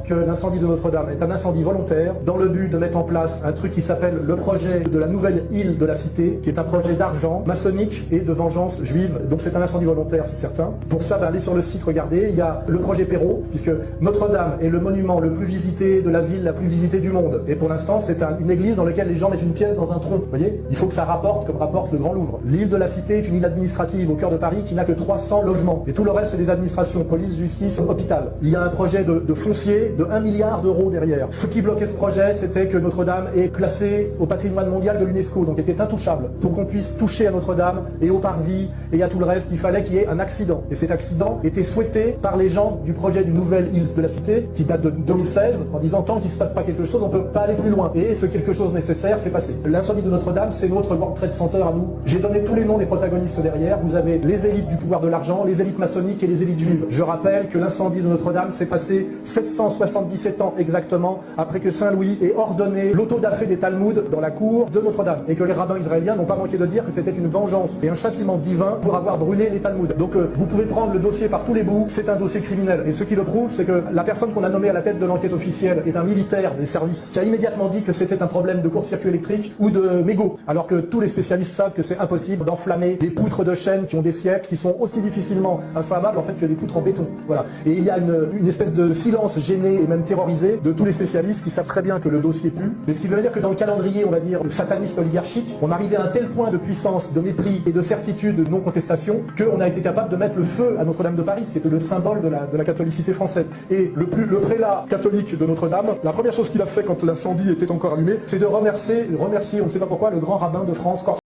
que l'incendie de Notre-Dame est un incendie volontaire dans le but de mettre en place un truc qui s'appelle le projet de la nouvelle île de la Cité, qui est un projet d'argent maçonnique et de vengeance juive. Donc c'est un incendie volontaire, c'est certain. Pour ça, allez sur le site, regardez, il y a le projet Perrault, puisque Notre-Dame est le monument le plus visité de la ville, la plus visitée du monde. Et pour l'instant, c'est une église dans laquelle les gens mettent une pièce dans un tronc. Vous voyez, il faut que ça rapporte comme rapporte le Grand Louvre. L'île de la Cité est une île administrative au cœur de Paris qui n'a que 300 logements. Et tout le reste, c'est des administrations, police, justice, hôpital. Il y a un projet de foncier de 1 milliard d'euros derrière. Ce qui bloquait ce projet, c'était que Notre-Dame est classée au patrimoine mondial de l'UNESCO, donc était intouchable. Pour qu'on puisse toucher à Notre-Dame et au parvis et à tout le reste, il fallait qu'il y ait un accident. Et cet accident était souhaité par les gens du projet du Nouvelle Île de la Cité, qui date de 2016, en disant tant qu'il ne se passe pas quelque chose, on ne peut pas aller plus loin. Et ce quelque chose nécessaire s'est passé. L'incendie de Notre-Dame, c'est notre World Trade Center à nous. J'ai donné tous les noms des protagonistes derrière. Vous avez les élites du pouvoir de l'argent, les élites maçonniques et les élites juives. Je rappelle que l'incendie de Notre-Dame s'est passé 777 ans exactement après que Saint-Louis ait ordonné l'autodafé des Talmuds dans la cour de Notre-Dame. Et que les rabbins israéliens n'ont pas manqué de dire que c'était une vengeance et un châtiment divin pour avoir brûlé les Talmuds. Donc vous pouvez prendre le dossier par tous les bouts, c'est un dossier criminel. Et ce qui le prouve, c'est que la personne qu'on a nommée à la tête de l'enquête officielle est un militaire des services qui a immédiatement dit que c'était un problème de court-circuit électrique ou de mégots. Alors que tous les spécialistes savent que c'est impossible d'enflammer des poutres de chêne qui ont des siècles, qui sont aussi difficilement inflammables en fait que des poutres en béton. Voilà. Et il y a une espèce de silence gêné et même terrorisé de tous les spécialistes qui savent très bien que le dossier pue. Mais ce qui veut dire que dans le calendrier, on va dire, sataniste oligarchique, on arrivait à un tel point de puissance, de mépris et de certitude, de non-contestation, qu'on a été capable de mettre le feu à Notre-Dame de Paris, ce qui était le symbole de la catholicité française. Et le prélat catholique de Notre-Dame, la première chose qu'il a fait quand l'incendie était encore allumé, c'est de remercier, on ne sait pas pourquoi, le grand rabbin de France,